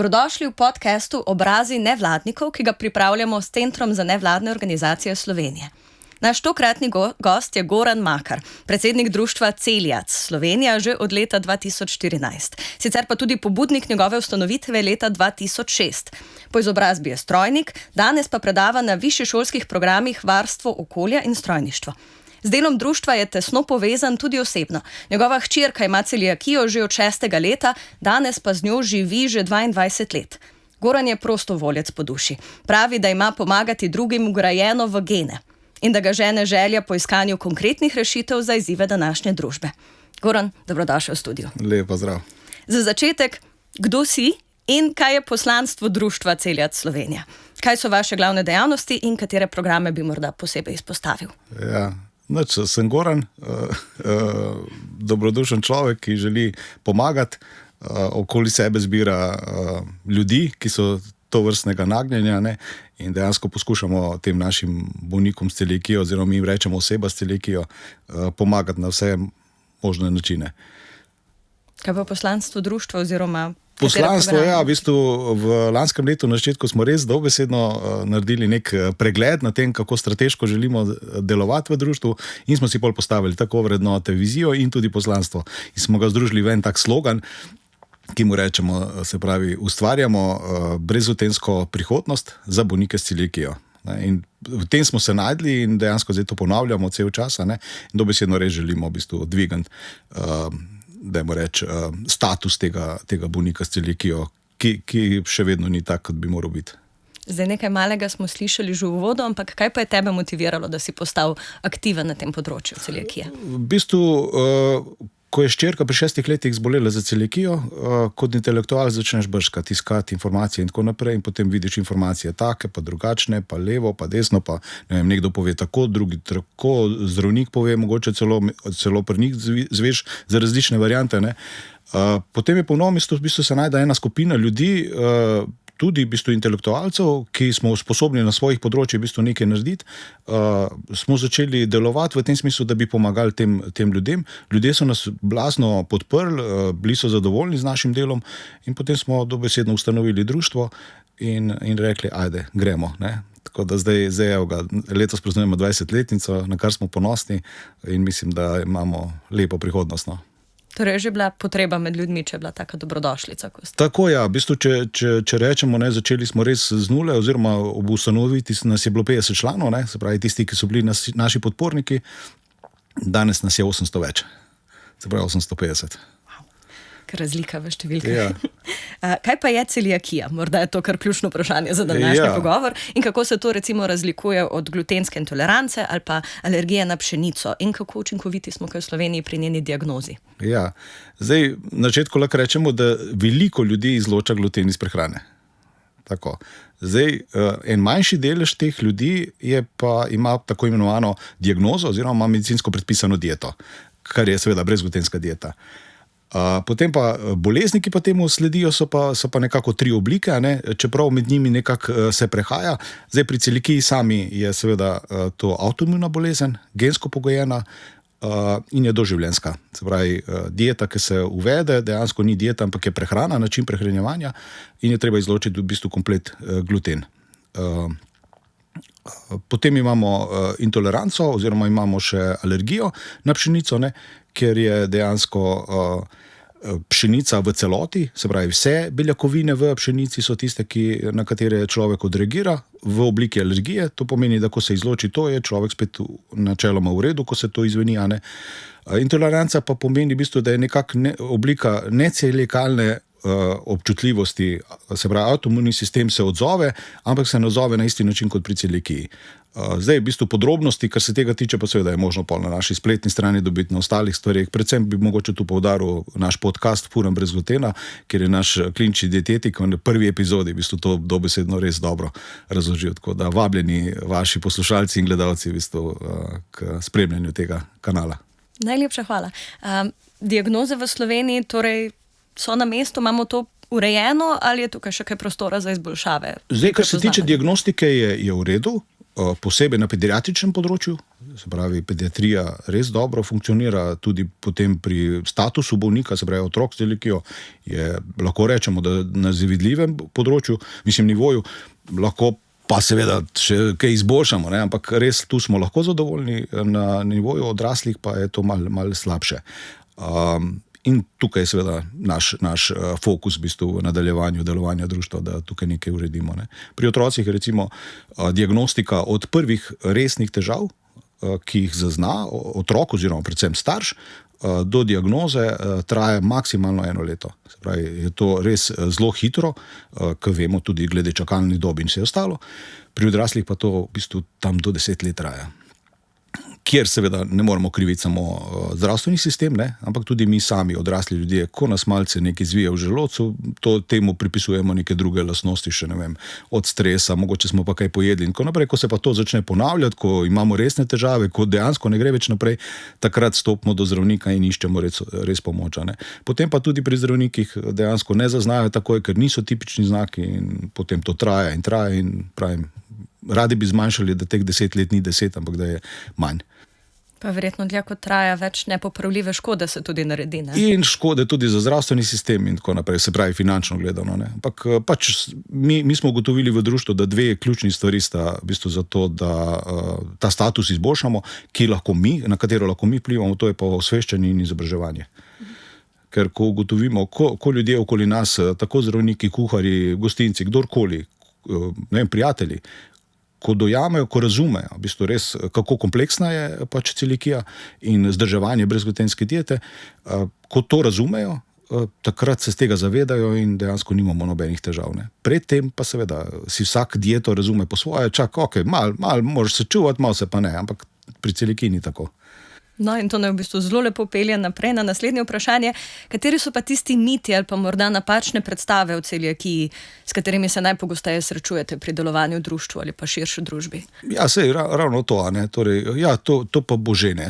Dobrodošli v podcastu Obrazi nevladnikov, ki ga pripravljamo s Centrom za nevladne organizacije Slovenije. Naš tokratni gost je Goran Makar, predsednik društva Celiac Slovenija že od leta 2014. Sicer pa tudi pobudnik njegove ustanovitve leta 2006. Po izobrazbi je strojnik, danes pa predava na višješolskih programih varstvo okolja in strojništvo. Z delom društva je tesno povezan tudi osebno. Njegova hčerka ima celiakijo že od 6. leta, danes pa z njo živi že 22 let. Goran je prostovoljec po duši. Pravi, da ima pomagati drugim vgrajeno v gene in da ga žene želja po iskanju konkretnih rešitev za izzive današnje družbe. Goran, dobrodošel v studiu. Lep pozdrav. Za začetek, kdo si in kaj je poslanstvo društva Celiac Slovenija? Kaj so vaše glavne dejavnosti in katere programe bi morda posebej izpostavil? Ja. Sem Goran, dobrodušen človek, ki želi pomagati, okoli sebe zbira ljudi, ki so to vrstnega nagnjenja, ne? In dejansko poskušamo tem našim bolnikom s celiakijo, oziroma mi jim rečemo oseba s celiakijo, pomagati na vse možne načine. Kaj pa poslanstvo društva oziroma poslanstvo, ja, v bistvu v lanskem letu na začetku smo res dobesedno naredili nek pregled na tem, kako strateško želimo delovati v društvu in smo si bolj postavili tako vrednote, vizijo in tudi poslanstvo. In smo ga združili v en tak slogan, ki mu rečemo, se pravi, ustvarjamo brezutensko prihodnost za bolnike s celiakijo. In v tem smo se najdli in dejansko zdaj to ponavljamo cel čas, ne? In dobesedno res želimo v bistvu dvigati dajmo reči, status tega bolnika s celiakijo, ki še vedno ni tak, kot bi moral biti. Zdaj nekaj malega smo slišali že v uvodu, ampak kaj pa je tebe motiviralo, da si postal aktiven na tem področju celiakije? V bistvu, ko je hčerka pri 6 letih zbolela za celiakijo, kot intelektual začneš brskati, iskati informacije in tako naprej in potem vidiš informacije take, pa drugačne, pa levo, pa desno, pa ne vem, nekdo pove tako, drugi tako, zdravnik pove, mogoče celo pri njih zveš za različne variante, ne. Potem je po novem mestu v bistvu se najde ena skupina ljudi, tudi v bistvu intelektualcev, ki smo sposobni na svojih področjih v bistvu nekaj narediti, smo začeli delovati v tem smislu, da bi pomagali tem ljudem. Ljudje so nas blazno podprli, bili so zadovoljni z našim delom in potem smo dobesedno ustanovili društvo in rekli, ajde, gremo, ne. Tako da zdaj letos praznujemo 20-letnico, na kar smo ponosni in mislim, da imamo lepo prihodnost, no. Torej je že bila potreba med ljudmi, če je bila taka dobrodošlica? Tako, ja. V bistvu, če rečemo, ne, začeli smo res z nule, oziroma ob ustanovitvi nas je bilo 50 članov, ne, se pravi tisti, ki so bili naši podporniki, danes nas je 800 več. Se pravi 850. Ker razlika v številkah. Ja. Kaj pa je celiakija? Morda je to kar ključno vprašanje za današnji pogovor. In kako se to recimo razlikuje od glutenske intolerance ali pa alergije na pšenico? In kako učinkoviti smo v Sloveniji pri njeni diagnozi? Ja, zdaj na začetku lahko rečemo, da veliko ljudi izloča gluten iz prehrane. Tako. Zdaj, en manjši delež teh ljudi ima tako imenovano diagnozo oziroma medicinsko predpisano dieto, kar je seveda brezglutenska dieta. Potem pa bolezni, ki pa temu sledijo, so pa nekako 3 oblike, ne? Čeprav med njimi nekako se prehaja. Zdaj pri celiakiji sami je seveda to avtoimuna bolezen, gensko pogojena in je doživljenjska. Se pravi, dieta, ki se uvede, dejansko ni dieta, ampak je prehrana, način prehranjevanja in je treba izločiti v bistvu komplet gluten. Potem imamo intoleranco oziroma imamo še alergijo na pšenico, ne? Ker je dejansko pšenica v celoti, se pravi vse beljakovine v pšenici so tiste, na katere človek odreagira v obliki alergije. To pomeni, da ko se izloči to, je človek spet načeloma v redu, ko se to izveni, a ne. Intoleranca pa pomeni v bistvu, da je nekako oblika neceliakalne občutljivosti, se pravi, avtoimuni sistem se odzove, ampak se ne odzove na isti način kot pri celiakiji. Zdaj, v bistvu podrobnosti, kar se tega tiče, pa seveda je možno na naši spletni strani dobiti na ostalih stvarih. Predvsem bi mogoče tu poudaril naš podcast Furam brez glutena, kjer je naš klinični dietetik v prvi epizodi v bistvu to dobesedno res dobro razložil. Tako da vabljeni vaši poslušalci in gledalci v bistvu k spremljanju tega kanala. Najlepša hvala. Diagnoze v Sloveniji torej so na mestu, imamo to urejeno ali je tukaj še kaj prostora za izboljšave? Zdaj, kar se tiče diagnostike, je v redu. posebej na pediatričnem področju, se pravi, pediatrija res dobro funkcionira, tudi potem pri statusu bolnika, se pravi, otrok s celiakijo je, lahko rečemo, da na zavidljivem področju, nivoju, lahko pa seveda še kaj izboljšamo, ne? Ampak res tu smo lahko zadovoljni, na nivoju odraslih pa je to malo slabše. In tukaj je seveda naš fokus v bistvu v nadaljevanju delovanja društva, da tukaj nekaj uredimo. Ne. Pri otrocih recimo diagnostika od prvih resnih težav, ki jih zazna otrok oziroma predvsem starš, do diagnoze traja maksimalno 1 leto. Se pravi, je to res zelo hitro, ker vemo tudi glede čakalnih dob in vse ostalo. Pri odraslih pa to v bistvu tam do 10 let traja. Kjer seveda ne moramo kriviti samo zdravstveni sistem, ne? Ampak tudi mi sami, odrasli ljudje, ko nas malce nekaj zvije v želodcu, temu pripisujemo neke druge lastnosti, še ne vem, od stresa, mogoče smo pa kaj pojedli in tako naprej. Ko se pa to začne ponavljati, ko imamo resne težave, ko dejansko ne gre več naprej, takrat stopimo do zdravnika in iščemo res pomoč. Ne? Potem pa tudi pri zdravnikih dejansko ne zaznajo takoj, ker niso tipični znaki in potem to traja in pravim, radi bi zmanjšali, da teh 10 let ni 10, ampak da je manj. Pa verjetno dlje kot traja, več nepopravljive škode se tudi naredi, ne? In škode tudi za zdravstveni sistem in tako naprej, se pravi finančno gledano, ne. Ampak pač mi smo ugotovili v društvu, da 2 ključni stvari sta v bistvu za to, da ta status izboljšamo, na katero lahko mi vplivamo, to je pa osveščanje in izobraževanje. Ker ko ugotovimo, ko ljudje okoli nas, tako zdravniki, kuharji, gostinci, kdorkoli, ne vem, prijatelji, ko dojamejo, ko razumejo, v bistvu res, kako kompleksna je pač celiakija in vzdrževanje brezglutenske diete, ko to razumejo, takrat se z tega zavedajo in dejansko nimamo nobenih težav. Ne. Predtem pa seveda si vsak dieto razume po svoje, malo moraš se čuvati, malo se pa ne, ampak pri celiakiji ni tako. No, in to ne v bistvu zelo lepo pelje naprej na naslednje vprašanje. Kateri so pa tisti miti ali pa morda napačne predstave o celiakiji, s katerimi se najpogosteje srečujete pri delovanju v društvu ali pa širši družbi? Ja, sej, ravno to, ne. Torej, ja, to pa bo že, ne.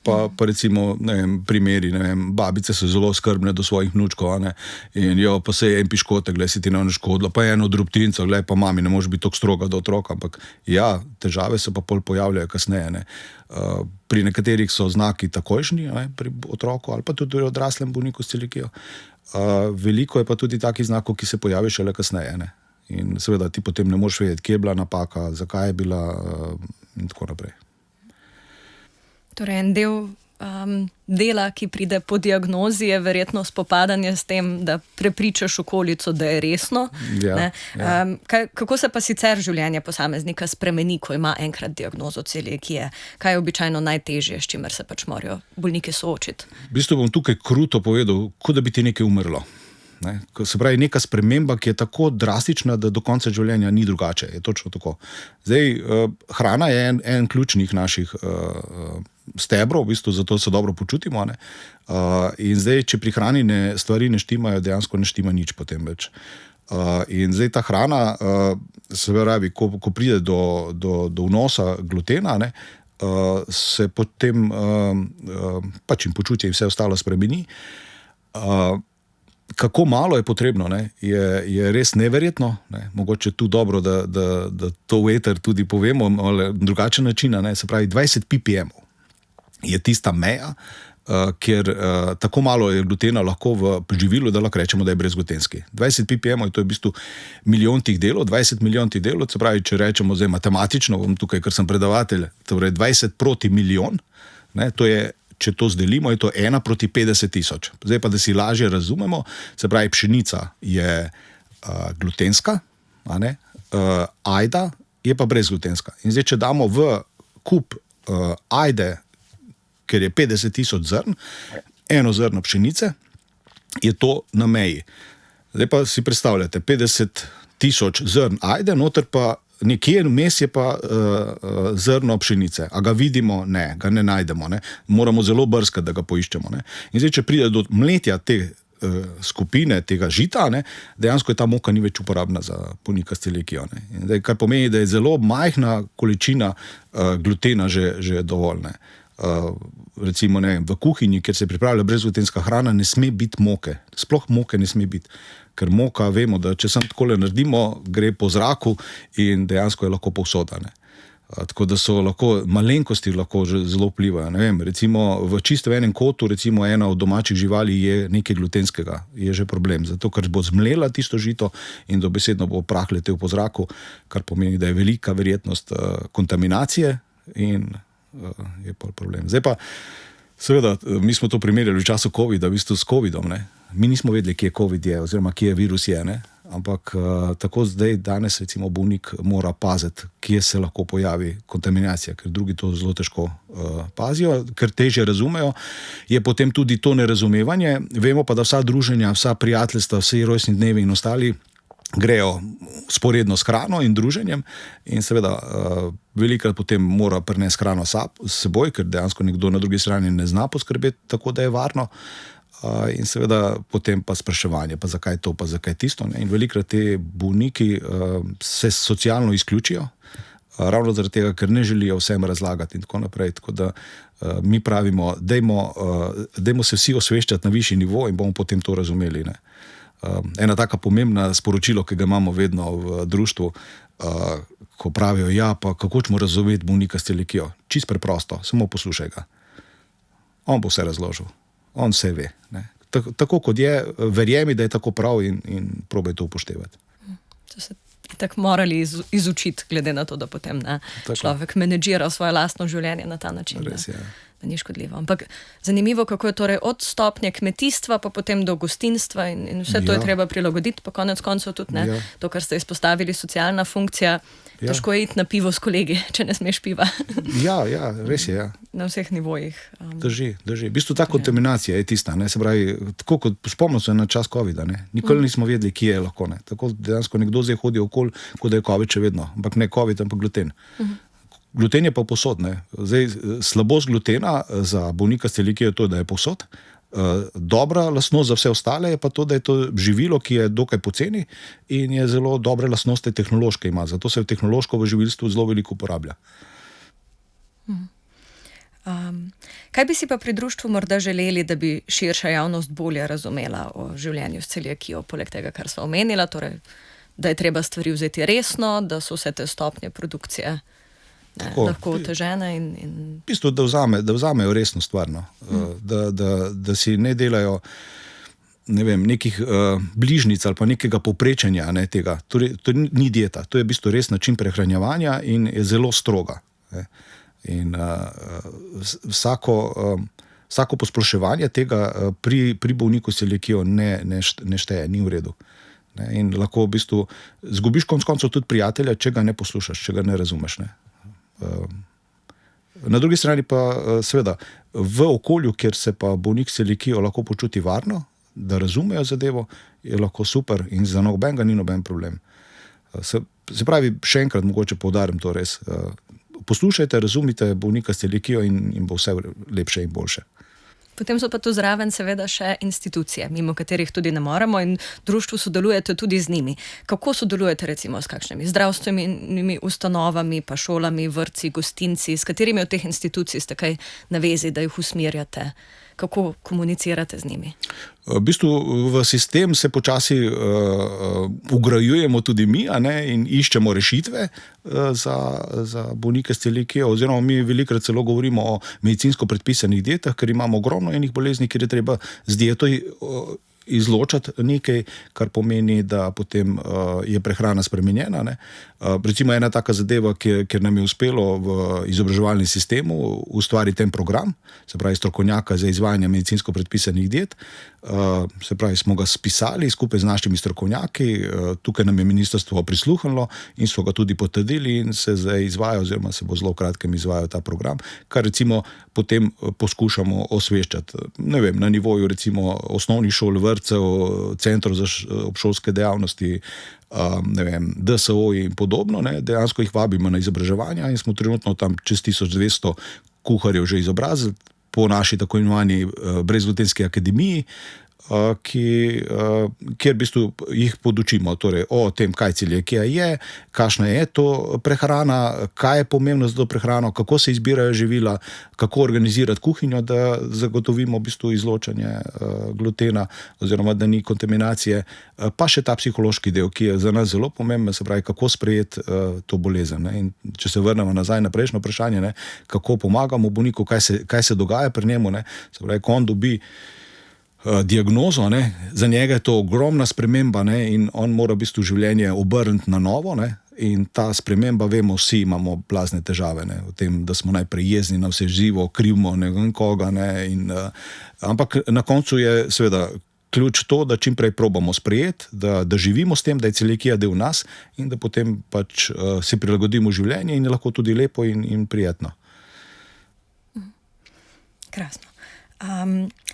Pa recimo, ne vem, primeri, ne vem, babice so zelo skrbne do svojih vnučkov, ne, in pa se je en piškotek, glej, si ti ne škodilo, pa eno drobtinco, glej, pa mami, ne može biti tako stroga do otroka, ampak ja, težave se pa pol pojavljajo kasneje, ne. Pri nekaterih so znaki takojšnji, ne, pri otroku ali pa tudi odraslem bolniku s celiakijo. Veliko je pa tudi takih znakov, ki se pojavijo šele kasneje, ne. In seveda ti potem ne moreš vedeti, kje je bila napaka, zakaj je bila in tako naprej. Torej, en del dela, ki pride po diagnozi, je verjetno spopadanje s tem, da prepričaš okolico, da je resno. Ja. Kako se pa sicer življenje posameznika spremeni, ko ima enkrat diagnozo celiakije? Kaj je običajno najtežje, s čimer se pač morajo bolniki soočiti? V bistvu bom tukaj kruto povedal, kot da bi ti nekaj umrlo. Ne? Se pravi, neka sprememba, ki je tako drastična, da do konca življenja ni drugače. Je točno tako. Zdaj, hrana je en ključnih naših stebrov, v bistvu zato se dobro počutimo. Ne? In zdaj, če pri hrani stvari ne štimajo, dejansko ne štima nič potem več. In zdaj ta hrana, se pravi, ko pride do vnosa glutena, ne, se potem pač jim počutje in vse ostalo spremeni. Kako malo je potrebno, ne, je res neverjetno. Ne. Mogoče tu dobro, da to v eter tudi povemo, ali drugačen način, ne, se pravi 20 ppm je tista meja, kjer tako malo je glutena lahko v živilu, da lahko rečemo, da je brezglutenski. 20 ppm to je v bistvu milijon tih delov, 20 milijon tih delov, se pravi, če rečemo zdaj matematično, bom tukaj, ker sem predavatelj, torej 20 proti milijon, ne, to je, če to zdelimo, je to 1 proti 50 tisoč. Zdaj pa, da si lažje razumemo, se pravi, pšenica je glutenska, a ne, ajda je pa brezglutenska. In zdaj, če damo v kup ajde, ker je 50 tisoč zrn, eno zrno pšenice, je to na meji. Zdaj pa si predstavljate, 50 tisoč zrn ajde, noter pa nekje vmes je pa zrno pšenice. A ga vidimo? Ne, ga ne najdemo. Ne. Moramo zelo brskati, da ga poiščemo. Ne. In zdaj, če pride do mletja te skupine, tega žita, ne, dejansko je ta moka ni več uporabna za bolnika s celiakijo. Zdaj, kar pomeni, da je zelo majhna količina glutena že dovolj. Ne. Recimo, ne vem, v kuhinji, kjer se pripravlja brezglutenska hrana, ne sme biti moke. Sploh moke ne sme biti. Ker moka, vemo, da če sam takole naredimo, gre po zraku in dejansko je lahko povsoda, ne. Tako da so lahko, malenkosti lahko že zelo vplivajo. Ne vem, recimo v čisto enem kotu, recimo ena od domačih živali je nekaj glutenskega, je že problem, zato ker bo zmlela tisto žito in dobesedno bo prah letel po zraku, kar pomeni, da je velika verjetnost kontaminacije in je pa problem. Zdaj pa, seveda, mi smo to primerjali v času COVID-a, v bistvu s COVID-om, ne. Mi nismo vedeli, kje COVID je, oziroma kje virus je, ne. Ampak tako zdaj, danes recimo bolnik mora paziti, kje se lahko pojavi kontaminacija, ker drugi to zelo težko pazijo, ker težje razumejo. Je potem tudi to nerazumevanje. Vemo pa, da vsa druženja, vsa prijateljstva, vsi rojstni dnevi in ostali grejo sporedno s hrano in druženjem in seveda velikrat potem mora prinesti hrano s seboj, ker dejansko nekdo na drugi strani ne zna poskrbeti tako, da je varno. In seveda potem pa spraševanje, pa zakaj to, pa zakaj tisto, ne? In velikrat te bolniki se socialno izključijo, ravno zaradi tega, ker ne želijo vsem razlagati in tako naprej, tako da mi pravimo, dajmo se vsi osveščati na višji nivo in bomo potem to razumeli, ne? Ena taka pomembna sporočilo, ki ga imamo vedno v društvu, ko pravijo, ja, pa kako ćemo razumeti bolnika s celiakijo? Čisto preprosto, samo poslušaj ga. On bo vse razložil. On vse ve. Ne. Tako kot je, verjemi, da je tako prav in probaj to upoštevati. To se tako morali izučiti, glede na to, da potem človek menedžira svoje lastno življenje na ta način. Res je. Da ni škodljivo. Ampak zanimivo, kako je torej od stopnje kmetijstva pa potem do gostinstva in vse to je treba prilagoditi, pa konec koncev tudi ne. To, kar ste izpostavili, socialna funkcija, težko je iti na pivo s kolegi, če ne smeš piva. Ja, res je, ja. Na vseh nivojih. Drži. V bistvu ta kontaminacija je tista, ne, se pravi, tako kot spomnil se na čas COVID-a, ne, nikoli nismo vedeli, kje je lahko, ne. Tako dejansko nekdo zdaj hodi okoli, kot da je COVID še vedno, ampak ne COVID, ampak gluten. Gluten je pa povsod, ne. Zdaj, slabost glutena za bolnika s celiakijo je to, da je povsod. Dobra lastnost za vse ostale je pa to, da je to živilo, ki je dokaj poceni in je zelo dobre lastnosti tehnološke ima. Zato se tehnološko v živilstvu zelo veliko uporablja. Kaj bi si pa pri društvu morda želeli, da bi širša javnost bolje razumela o življenju s celiakijo, poleg tega, kar sva omenila, torej, da je treba stvari vzeti resno, da so vse te stopnje produkcije lahko otežene in... V bistvu, da vzamejo resno stvar, no. Da si ne delajo, ne vem, nekih bližnic ali pa nekega povprečenja, ne, tega. To ni dieta, to je v bistvu res način prehranjevanja in je zelo stroga. Ne. In vsako posploševanje tega pri bolniku s celiakijo ne šteje, ni v redu. Ne. In lahko v bistvu zgubiš konec koncev tudi prijatelja, če ga ne poslušaš, če ga ne razumeš, ne. Na drugi strani pa seveda v okolju, kjer se pa bolnik s celiakijo lahko počuti varno, da razumejo zadevo, je lahko super in za nobenega ni noben problem. Se pravi, še enkrat mogoče poudarim to res. Poslušajte, razumite bolnika s celiakijo in bo vse lepše in boljše. Potem so pa tu zraven seveda še institucije, mimo katerih tudi ne moremo in društvu sodelujete tudi z njimi. Kako sodelujete recimo s kakšnimi zdravstvenimi ustanovami, pa šolami, vrtci, gostinci, s katerimi od teh institucij ste kaj na vezi, da jih usmerjate? Kako komunicirate z njimi? V bistvu v sistem se počasi ugrajujemo tudi mi, a ne, in iščemo rešitve za bolnike s celiakijo, oziroma mi velikokrat celo govorimo o medicinsko predpisanih dietah, ker imamo ogromno enih bolezni, kjer je treba z dieto izločati nekaj, kar pomeni, da potem je prehrana spremenjena, ne. Recimo ena taka zadeva, kjer nam je uspelo v izobraževalnem sistemu ustvariti en program, se pravi strokovnjaka za izvajanje medicinsko predpisanih diet, se pravi smo ga spisali skupaj z našimi strokovnjaki, tukaj nam je ministrstvo prisluhnilo in so ga tudi potrdili in se zdaj izvaja, oziroma se bo zelo v kratkem izvajal ta program, kar recimo potem poskušamo osveščati, ne vem, na nivoju recimo osnovnih šol, vrtcev, centrov za obšolske dejavnosti, ne vem, DSO in podobno, ne, dejansko jih vabimo na izobraževanja in smo trenutno tam čez 1200 kuharjev že izobrazili po naši tako imenovani brezglutenski akademiji, kjer v bistvu jih podučimo torej, o tem, kaj celiakija je, kakšna je to prehrana, kaj je pomembno za to prehrano, kako se izbirajo živila, kako organizirati kuhinjo, da zagotovimo v bistvu izločanje glutena oziroma da ni kontaminacije, pa še ta psihološki del, ki je za nas zelo pomemben, se pravi, kako sprejeti to bolezen. Ne? In če se vrnemo nazaj na prejšnjo vprašanje, ne? Kako pomagamo bolniku, kaj se dogaja pri njemu, ne? Se pravi, ko on dobi diagnozo, ne, za njega je to ogromna sprememba, ne, in on mora v bistvu življenje obrniti na novo, ne, in ta sprememba, vemo, vsi imamo blazne težave, ne, v tem, da smo najprej jezni na vse živo, krivimo nekoga, ne, ampak na koncu je seveda ključ to, da čim prej probamo sprejeti, da živimo s tem, da je celiakija del nas in da potem pač si prilagodimo življenje in je lahko tudi lepo in prijetno. Krasno.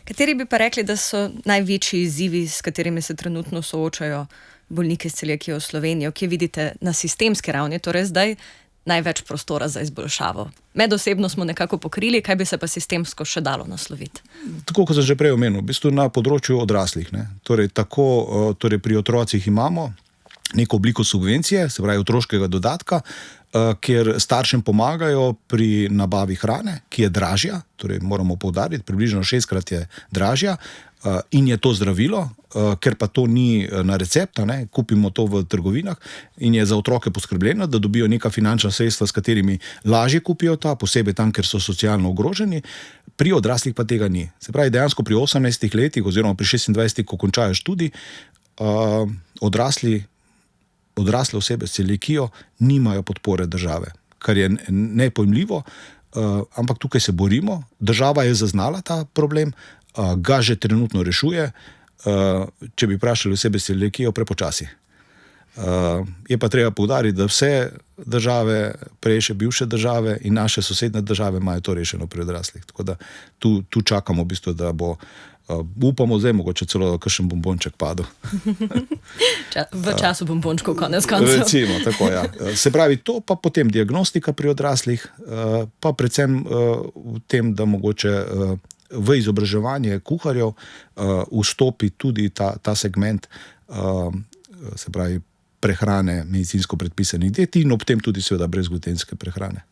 Kateri bi pa rekli, da so največji izzivi, s katerimi se trenutno soočajo bolniki s celiakijo v Sloveniji, kje vidite na sistemski ravni, torej zdaj največ prostora za izboljšavo? Medosebno smo nekako pokrili, kaj bi se pa sistemsko še dalo nasloviti? Tako, kot sem že prej omenil, v bistvu na področju odraslih, ne. Torej, torej pri otrocih imamo neko obliko subvencije, se pravi otroškega dodatka, kjer staršem pomagajo pri nabavi hrane, ki je dražja, torej moramo poudariti, približno 6-krat je dražja, in je to zdravilo, ker pa to ni na recept, ne, kupimo to v trgovinah in je za otroke poskrbljeno, da dobijo neka finančna sredstva, s katerimi lažje kupijo ta, posebej tam, ker so socialno ogroženi, pri odraslih pa tega ni. Se pravi, dejansko pri 18 letih oziroma pri 26, ko končajo študij, odrasle osebe s celiakijo nimajo podpore države, kar je nepojmljivo, ampak tukaj se borimo. Država je zaznala ta problem, ga že trenutno rešuje, če bi vprašali osebe s celiakijo, prepočasi. Je pa treba poudariti, da vse države, prej še bivše države in naše sosednje države imajo to rešeno pri odraslih. Tako da tu čakamo v bistvu, da bo upamo zdaj, mogoče celo kakšen bombonček padel. V času bombončkov, konec koncev. Recimo, tako, ja. Se pravi, to pa potem diagnostika pri odraslih, pa predvsem v tem, da mogoče v izobraževanje kuharjev vstopi tudi ta segment, se pravi, prehrane medicinsko predpisanih diet in ob tem tudi seveda brezglutenske prehrane.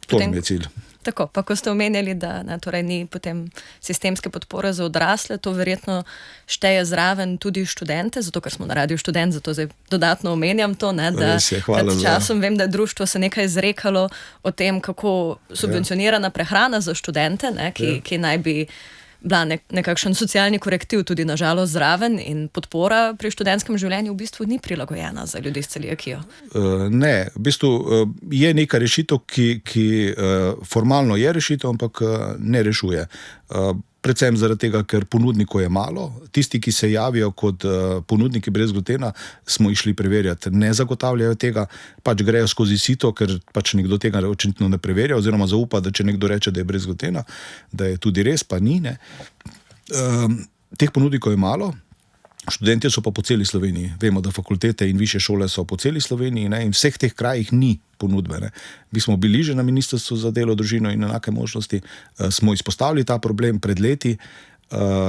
To je cilj. Tako, pa ko ste omenjali, da torej ni potem sistemske podpore za odrasle, to verjetno šteje zraven tudi študente, zato ker smo na Radiu Študent, zato zdaj dodatno omenjam to, ne, da pred časom vem, da je društvo se nekaj izrekalo o tem, kako subvencionirana prehrana za študente, ne, ki naj bi bila nekakšen socialni korektiv tudi nažalost zraven in podpora pri študentskem življenju v bistvu ni prilagojena za ljudi s celiakijo. Ne, v bistvu je neka rešitev, ki formalno je rešitev, ampak ne rešuje. Predvsem zaradi tega, ker ponudnikov je malo. Tisti, ki se javijo kot ponudniki brez glutena, smo išli preverjati, ne zagotavljajo tega, pač grejo skozi sito, ker pač nekdo tega očitno ne preverja, oziroma zaupa, da če nekdo reče, da je brez glutena, da je tudi res, pa ni, ne. Teh ponudnikov je malo. Študentje so pa po celi Sloveniji. Vemo, da fakultete in višje šole so po celi Sloveniji, ne, in vseh teh krajih ni ponudbe. Ne. Mi smo bili že na Ministrstvu za delo, družino in enake možnosti, smo izpostavili ta problem pred leti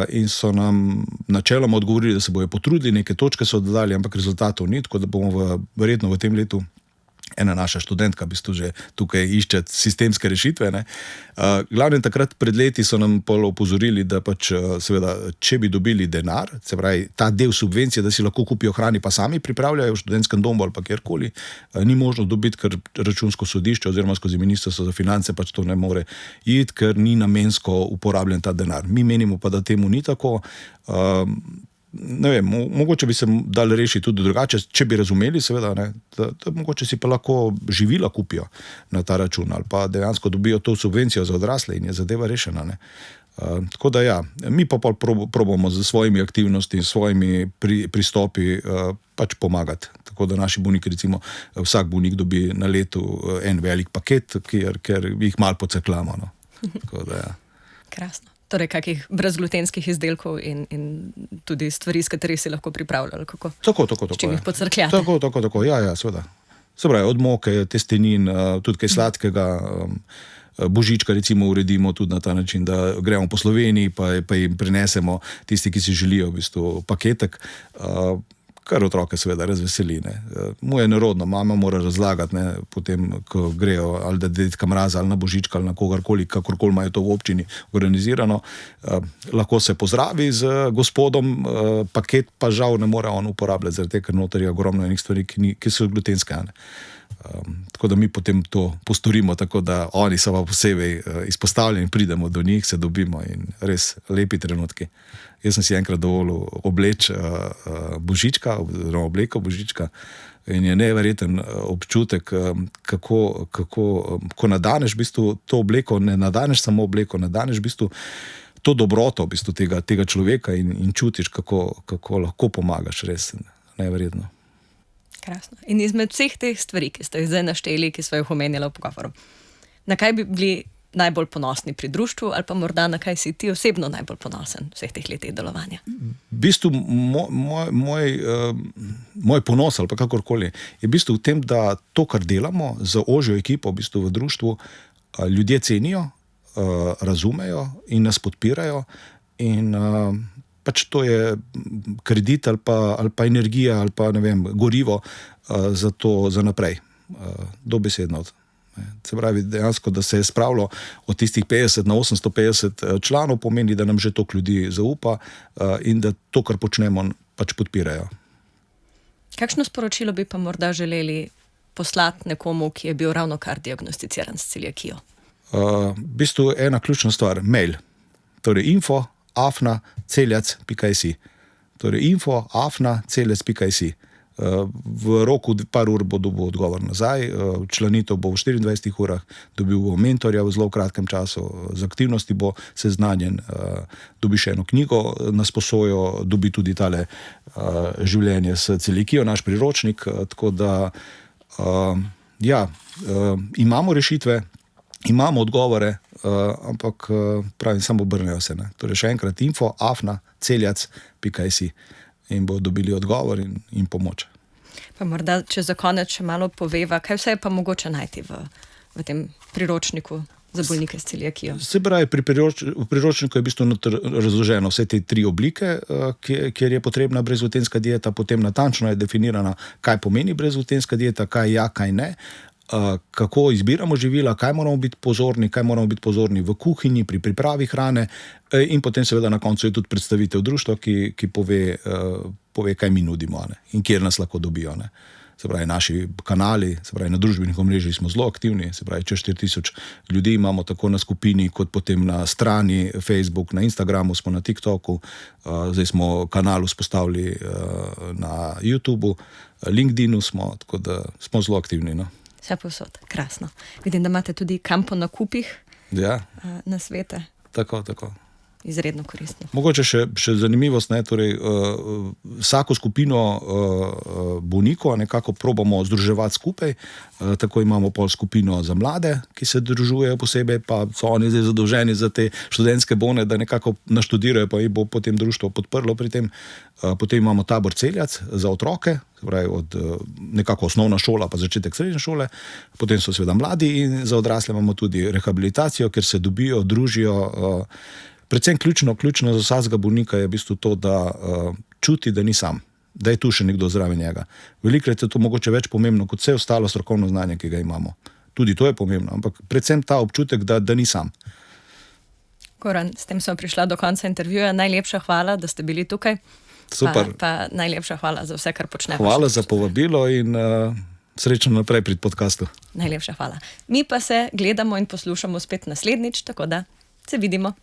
in so nam načeloma odgovorili, da se bojo potrudili, neke točke so dodali, ampak rezultatov ni, tako da bomo verjetno v tem letu, ena naša študentka v bistvu že tukaj išče sistemske rešitve, ne. Glavnem takrat pred leti so nam opozorili, da pač seveda, če bi dobili denar, se pravi, ta del subvencije, da si lahko kupijo hrani, pa sami pripravljajo v študentskem domu ali pa kjerkoli, ni možno dobiti, ker Računsko sodišče oziroma skozi Ministrstvo za finance pač to ne more iti, ker ni namensko uporabljen ta denar. Mi menimo pa, da temu ni tako. Ne vem, mogoče bi se dali rešiti tudi drugače, če bi razumeli, seveda, ne, da mogoče si pa lahko živila kupijo na ta račun ali pa dejansko dobijo to subvencijo za odrasle in je zadeva rešena, ne. Tako da ja, mi pa probamo z svojimi aktivnostmi, s svojimi pristopi pač pomagati. Tako da naši bolniki, recimo, vsak bolnik dobi na letu en velik paket, ker jih malo pocekljamo, no. Tako da ja. Krasno. Torej, kakih brezglutenskih izdelkov in tudi stvari, s katerih si lahko pripravljali, kako? Tako. S čim jih pocrkljate? Tako, ja, seveda. Se pravi, od moke, testenin, tudi kaj sladkega, božička recimo uredimo tudi na ta način, da gremo po Sloveniji, pa jim prinesemo tisti, ki si želijo v bistvu paketek, kar otroke seveda razveseli. Mu je nerodno, mama mora razlagati, potem, ko grejo ali da dedka mraza, ali na božička, ali na kogarkoli, kakorkoli imajo to v občini organizirano. Lahko se pozdravi z gospodom, paket pa žal ne more on uporabljati, zaradi tega, ker noter je ogromno enih stvari, ki so glutenske. Tako da mi potem to postorimo, tako da oni so pa posebej izpostavljeni, pridemo do njih, se dobimo in res lepi trenutki. Jaz sem si enkrat dovolil obleči božička, oziroma obleko božička, in je neverjeten občutek, ko nadaneš v bistvu to obleko, ne nadaneš samo obleko, nadaneš v bistvu to dobroto v bistvu tega človeka in čutiš, kako lahko pomagaš, res neverjetno. Krasno. In izmed vseh teh stvari, ki ste jih zdaj našteli, ki ste jih omenjali v pogovoru, na kaj bi bili najbolj ponosni pri društvu, ali pa morda na kaj si ti osebno najbolj ponosen vseh teh letih delovanja? V bistvu moj ponos, ali pa kakorkoli, je v bistvu v tem, da to, kar delamo z ožjo ekipo v bistvu v društvu, ljudje cenijo, razumejo in nas podpirajo in pač to je kredit ali pa energija ali pa, ne vem, gorivo za naprej. Dobesedno. Se pravi, dejansko, da se je spravilo od tistih 50 na 850 članov, pomeni, da nam že toliko ljudi zaupa in da to, kar počnemo, pač podpirajo. Kakšno sporočilo bi pa morda želeli poslati nekomu, ki je bil ravnokar diagnosticiran s celiakijo? V bistvu ena ključna stvar, mail. Torej info@celjac.si. Torej info@celjac.si. V roku par ur bo dobil odgovor nazaj, članitev bo v 24 urah, dobil bo mentorja v zelo kratkem času, z aktivnosti bo seznanjen, dobi še eno knjigo na sposojo, dobi tudi tale življenje s celiakijo, naš priročnik, tako da imamo rešitve, imamo odgovore, ampak pravim, samo obrnejo se. Torej še enkrat info@celjac.si in bo dobili odgovor in pomoč. Pa morda, če za konec še malo poveva, kaj vse je pa mogoče najti v tem priročniku za bolnike s celiakijo? Se pravi, v priročniku je v bistvu razloženo vse te 3 oblike, kjer je potrebna brezglutenska dieta, potem natančno je definirana, kaj pomeni brezglutenska dieta, kaj ja, kaj ne, kako izbiramo živila, kaj moramo biti pozorni v kuhinji, pri pripravi hrane in potem seveda na koncu je tudi predstavitev društva, ki pove, kaj mi nudimo in kjer nas lahko dobijo. Se pravi, naši kanali, se pravi, na družbenih omrežjih smo zelo aktivni, se pravi, čez 4000 ljudi imamo tako na skupini, kot potem na strani Facebook, na Instagramu smo, na TikToku, zdaj smo kanal vzpostavili na YouTubeu, LinkedInu smo, tako da smo zelo aktivni. Vse povsod, krasno. Vidim, da imate tudi kampo na kupih na svete. Tako. Izredno koristno. Mogoče še zanimivost, torej vsako skupino bolnikov nekako probamo združevati skupaj, tako imamo pol skupino za mlade, ki se družujejo posebej, pa so oni zdaj zadolženi za te študentske bone, da nekako naštudirajo, pa jih bo potem društvo podprlo pri tem. Potem imamo tabor Celjac za otroke, se pravi od nekako osnovna šola pa začetek srednje šole, potem so seveda mladi in za odrasle imamo tudi rehabilitacijo, kjer se dobijo, družijo. Predvsem ključno za vsakega bolnika je v bistvu to, da čuti, da ni sam, da je tu še nekdo zraven njega. Velikokrat je to mogoče več pomembno kot vse ostalo strokovno znanje, ki ga imamo. Tudi to je pomembno, ampak predvsem ta občutek, da ni sam. Goran, s tem smo prišla do konca intervjuja. Najlepša hvala, da ste bili tukaj. Super. Pa najlepša hvala za vse, kar počnete. Hvala za povabilo in srečno naprej pri podcastu. Najlepša hvala. Mi pa se gledamo in poslušamo spet naslednjič, tako da se vidimo.